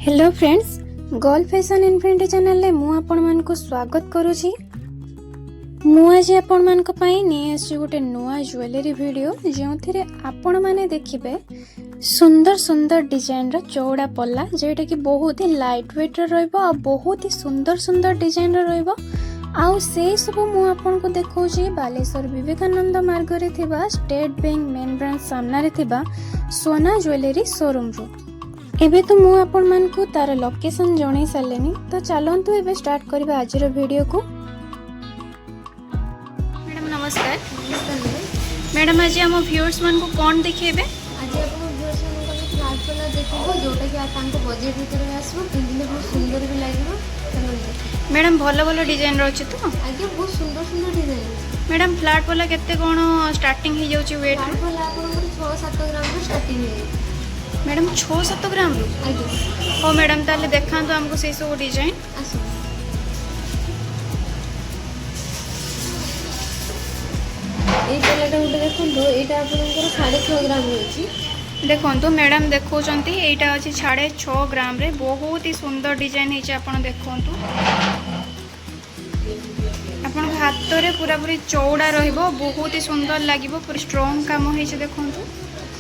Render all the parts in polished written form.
Hello friends, girl fashion infinity channel मु आपण मान को स्वागत करुछि। मु आज आपण मान को पई नै आसी गोटे नुआ ज्वेलरी वीडियो जोंथिरे आपण माने देखिबे सुंदर सुंदर डिजाइन रो चौड़ा पल्ला जेटा कि बहुत ही लाइट वेट रो रहइबो आ बहुत ही सुंदर सुंदर डिजाइन रो रहइबो। आउ से सब मु आपण को देखौछि बालेश्वर विवेकानंद मार्ग रे थिबा स्टेट बैंक मेन ब्रांच सामना रे थिबा सोना ज्वेलरी शोरूम रो। एबे तो मु आपण मान को तार लोकेशन जणे सालेनी, तो चलंतु एबे स्टार्ट करबा आजर वीडियो को। मैडम नमस्कार। मैडम आज हम व्यूअर्स मान को कोन देखिबे? आज आपण व्यूअर्स मान को फ्लैट पला देखिबो जोटा कि तांको बजट भीतर में आसबो, पिंदिले बहुत सुंदर भी लागिबो। मैडम भलो भलो डिजाइन रहछि तो? आगे बहुत सुंदर सुंदर डिजाइन अछि। मैडम फ्लैट पला केते कोन स्टार्टिंग हो जाउछि वेट? फ्लैट पला आपण 6-7 ग्राम रो स्टार्टिंग है। मैडम 6-7 ग्राम रो? आगे हो मैडम ताले देखांतो हमको से सब डिजाइन। आसो ए पलाटा उठे देखो, एटा आपनकर 6.5 ग्राम रो अछि। देखो मैडम देखौचंती एटा अछि 6.5 ग्राम रे, बहुत ही सुंदर डिजाइन हेछि। आपण देखंतु आपण हाथ रे पूरा पूरी चौड़ा रहइबो, बहुत ही सुंदर लागिबो, पूरी स्ट्रांग काम हेछि। देखंतु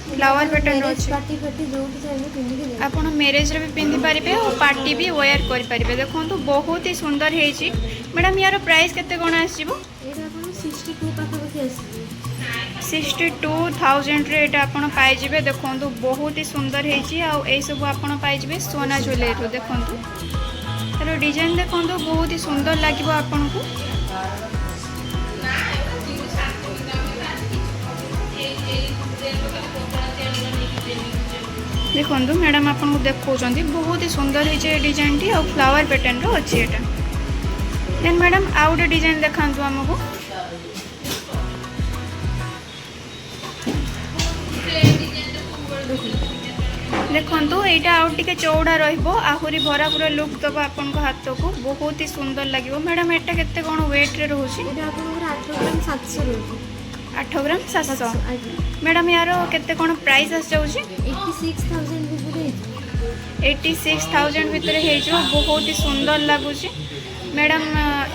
फ्लावर पैटर्न अछि। पार्टी पार्टी जोटी चाहिए पिंदी के आपण मैरिज रे भी पिंदी पारिबे और पार्टी भी वेयर करि पारिबे। देखंतु बहुत ही सुंदर हेछि। मैडम यार प्राइस केते कोन आसीबो? एटा आपण 62 पाखा पाखी आसी 62,000 रे एटा आपण पाइ जिवे। देखंतु बहुत ही सुंदर हेछि आ ए सब आपण पाइ जिवे सोना ज्वेलरी रो। देखंतु तार डिजाइन देखंतु बहुत ही सुंदर लागिबो आपण को। देखो मैडम आपको देखते बहुत ही सुंदर है डिजाइन टी और फ्लावर पैटर्न रो अच्छी एटा। देन मैडम आउ गोटे डिजाइन देखांतु हमको। देखो यहाँ आउ टिके चौड़ा रहिबो, आहुरी भरा पूरा लुक दबो आपन को हाथ को, बहुत ही सुंदर लगिबो। मैडम एटा केते कोन वेट रे रहउची? एटा आपनकर 8 ग्राम 700 रहउची। 8 ग्राम 700। मैडम यार केते कोन प्राइस आस जाउची? 86,000 भितर है। 86,000 भितर है जो, बहुत ही सुंदर लगुची। मैडम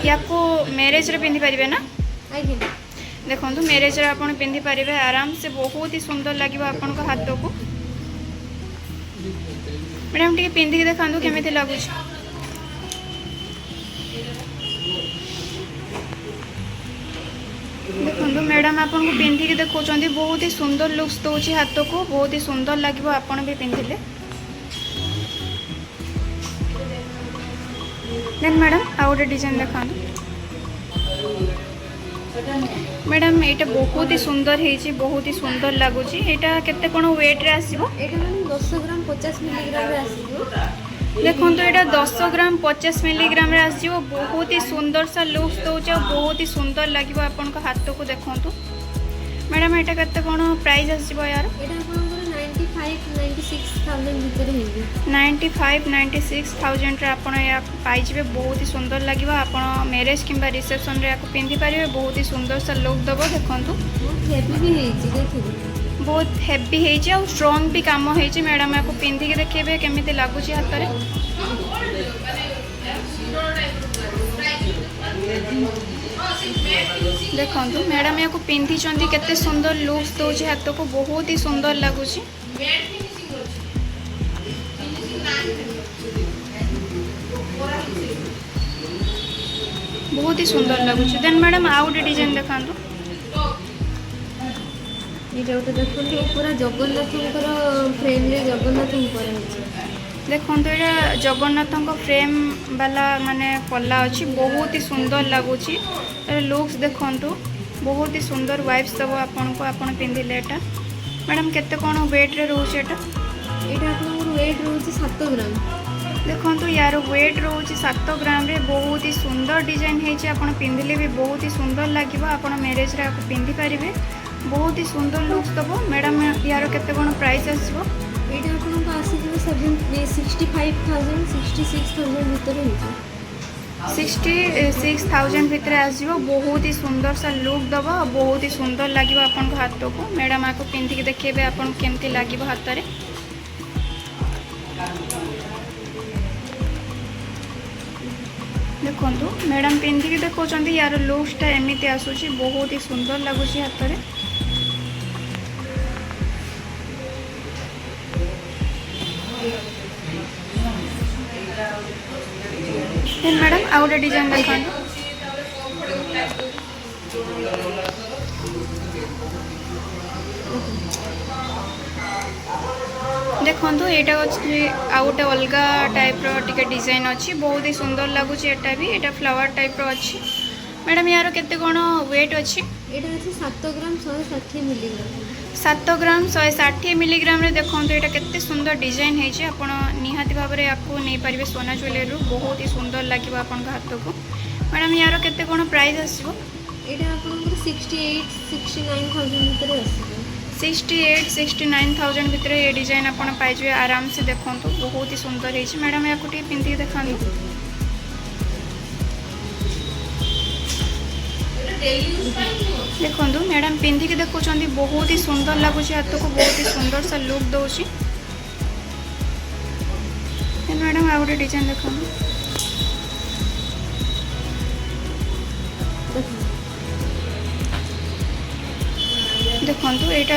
याको मैरिज रे पिंदी पारिबे ना? आगे देखंतु मैरिज रे आपण पिंदी पारिबे आराम से, बहुत ही सुंदर लागिबो आपन को हाथ को। मैडम टिके पिंदी के देखांतु केमिति लागुची। देखो मैडम आपन को पिंधी के देखौचंदी, बहुत ही सुंदर लुक्स दोची हाथ को, बहुत ही सुंदर लागिबो आपन भी पिंधिले। देन मैडम आउ गोटे डिजाइन देखांतु। मैडम एटा बहुत ही सुंदर हेछि, बहुत ही सुंदर लागुची। एटा केते कोन वेट रे आसीबो? एटा माने 10 ग्राम 50 मिलीग्राम रे आसीबो। देखो तो ये 10 ग्राम 50 मिलीग्राम रे आसीबो, बहुत ही सुंदर सा लुक्स दोचे, बहुत ही सुंदर लागिबो आपन को हाथ को। देखंतु मैडम एटा केते कोन प्राइस आसीबो यार? एटा आपनकर 95-96,000 भितर है। 95-96,000 रे आपण या पाइ जिवे, बहुत ही सुंदर लागिबो। आपण मैरिज किंबा रिसेप्शन रे याको पिंदी पारिबे, बहुत ही सुंदर सा लुक दबो। देखंतु बहुत हेवी भी हेछि, देखिबो बहुत हेवी हेछि और स्ट्रांग भी काम हेछि। मैडम याको पिंदी के देखिबे केमिति लागुची हाथ रे। देखंतु मैडम याको पिंधी चंदी, केते सुंदर लुक्स दोछि हाथ को, बहुत ही सुंदर लागुची। बहुत ही सुंदर लागुची। देन मैडम आउ गोटे डिजाइन देखांतु। एटा उते देखो पूरा जगन्नाथंकर फ्रेम रे जगन्नाथ ऊपर है। देखो ये जगन्नाथ फ्रेम वाला माने पल्ला अच्छी, बहुत ही सुंदर लगुच। लुक्स देखंतु बहुत ही सुंदर वाइब्स दबो आपन को, आपन पिंधिले एटा। मैडम केते कोन वेट रे रहउची एटा? एटा आपन वेट रहउची 7 ग्राम। देखंतु यार वेट रहउची 7 ग्राम रे, बहुत ही सुंदर डिजाइन हेची। आपन पिंधिले भी बहुत ही सुंदर लागिबो, आपन मैरिज रे आपन पिंधि पारिबे, बहुत ही सुंदर लुक्स दबो। मैडम यार केते कोन प्राइस आसीबो? एटा आपन को आसी जिवे 65,000 66,000 भितर है। 66,000 भितर आसो, बहुत ही सुंदर सा लुक दब, बहुत ही सुंदर लगे आपन हाथ को। मैडम आपको पिंधिक देखेबे आपन केमती लगे हाथ में। देखंतु मैडम पिंधिकी देखौछंती यार लुक्सटा एमिति आसुची बहुत ही सुंदर लागुची हाथ रे। मैडम आउ गोटे डिजाइन देखंतु देखंतु एटा अछि आ गोटे अलगा टाइप रो टिके डिजाइन अछि बहुत ही सुंदर लागुच। एटा भी एटा फ्लावर टाइप रो अछि। मैडम यार केते कोन वेट अछि? एटा अछि 7 ग्राम 160 मिलीग्राम। 7 ग्राम 160 मिलीग्राम रे देखंतु एटा केते सुंदर डिजाइन हेछि। आपण निहाती भाबरे रे याकू नै परिबे सोना ज्वेलरी रो बहुत ही सुंदर लागिबो आपण हाथ को। मैडम यार केते कोन प्राइस आसीबो? एटा आपण 68 69000 भीतर आसीबो। 68-69,000 भितर ये डिजाइन आपण पाइजे आराम से देखंतु बहुत ही सुंदर हेछि। मैडम या कुटी पिंधी देखंतु देखंतु मैडम पिंधी के देखुछंती बहुत ही सुंदर लागुछि हाथ को बहुत ही सुंदर सा लुक दोछि। मैडम आ गोटे डिजाइन देखंतु देखंतु एटा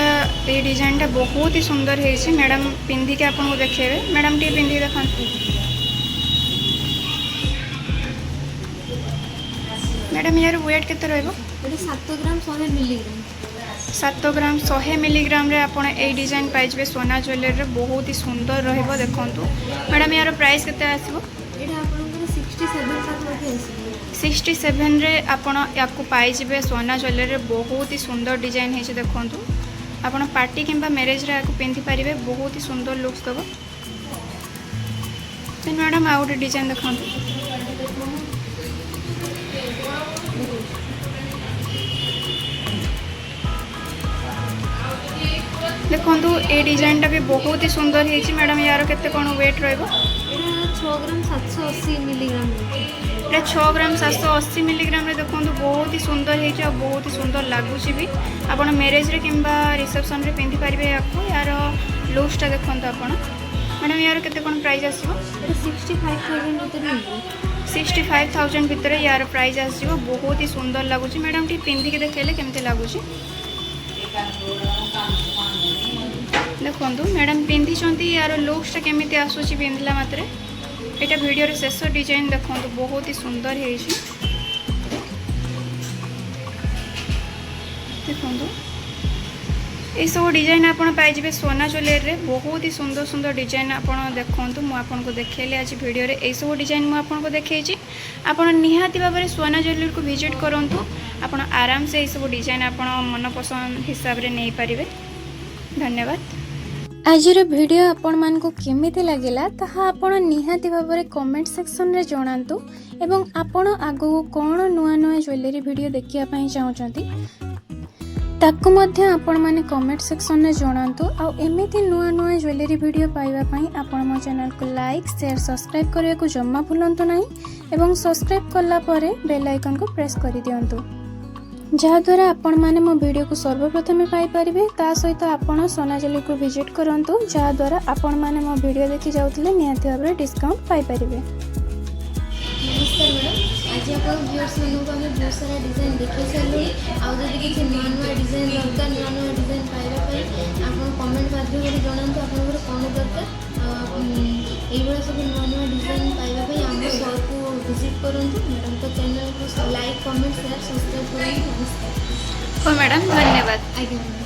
ए डिजाइन टा बहुत ही सुंदर हेछि। मैडम पिंधी के आपन को देखेबे। मैडम टी पिंधी देखंतु मैडम यार वेट केते रहबो? एटा 7 ग्राम 100 मिलीग्राम। 7 ग्राम 100 मिलीग्राम रे आपण ए डिजाइन पाइजबे सोना ज्वेलरी रे बहुत ही सुंदर रहबो देखंतु। मैडम यार प्राइस केते आसीबो? एटा आपन 67 पाखा आसीबो। 67 रे आपण याकू पाइजबे सोना ज्वेलरी रे बहुत ही सुंदर डिजाइन हेछि देखंतु। आपण पार्टी किंबा मैरिज रे याकू पिंधी परिबे बहुत ही सुंदर लुक्स दबो। देन मैडम आ गोटे डिजाइन देखंतु देखंतु ए डिजाइन टा भी बहुत ही सुंदर हेछि। मैडम यार केते कोन वेट रहबो? एटा 6 ग्राम 780 मिलीग्राम। एटा 6 ग्राम 780 मिलीग्राम रे देखंतु बहुत ही सुंदर हेछि और बहुत ही सुंदर लागुछि भी। आपण मैरिज रे किंबा रिसेप्शन रे पिंधी परिबे याकू यार लुक्स टा देखंतु आपण। मैडम यार केते कोन प्राइस आसीबो? एटा 65000 भीतर मिलबो। 65,000 भितर यार प्राइस आसीबो बहुत ही सुंदर लागुछि। मैडम टी पिंधी के देखेले केमते लागुछि देखंतु। मैडम पिंधी चंती यार लुक्स टा केमिति आसुछि पिंधला मात्रे। एटा वीडियो रे शेष डिजाइन देखंतु बहुत ही सुंदर हेछि देखंतु। ए सब डिजाइन आपण पाइजिबे सोना ज्वेलरी रे बहुत ही सुंदर सुंदर डिजाइन आपण देखंतु। मु आपन को देखेले आज वीडियो रे ए सब डिजाइन मु आपन को देखेछि। आपण निहाती भाबरे सोना ज्वेलरी को विजिट करंतु। आपण आराम से ए सब डिजाइन आपण मन पसंद हिसाब रे नै परिबे। धन्यवाद। आजिर वीडियो आपण मान को केमिति लागिला ताहा आपण निहाती भाबरे कमेंट सेक्शन रे जणांतु एवं आपण आगो कोन नुआ नुआ ज्वेलरी वीडियो देखिया पई चाहउचंती ताकु मध्य आपण माने कमेंट सेक्शन रे जणांतु। आ एमिति नुआ नुआ ज्वेलरी वीडियो पाइबा पई आपण मो चैनल को लाइक शेयर सब्सक्राइब करिया को जम्मा भूलंतु नाही एवं सब्सक्राइब करला परे बेल आइकन को प्रेस करि दियंतु जहाद्वारा आपण माने मो वीडियो को सर्वप्रथमे पाई परिबे। ता सहित आपण सोना ज्वेलरी को विजिट करंतु जहाद्वारा आपण माने मो वीडियो देखि जाउतले निहाती भाबरे डिस्काउंट पाई परिबे। नमस्कार मैडम, आज आप व्यूअर्स मानक को हमें बहुत सारा डिजाइन देखि सारे आउ जदि किछि नुआ नुआ डिजाइन दरकार नुआ नुआ डिजाइन पाइबा पई आपण कमेंट माध्यम रे जणांतु आपन कोन दरकार एई बडा सब नुआ नुआ डिजाइन पाइबा पई हम शॉप को विजिट करंतु। मैडम को चैनल को लाइक कमेंट शेयर सब्सक्राइब करंतु। नमस्कार। ओ मैडम धन्यवाद। आज्ञा।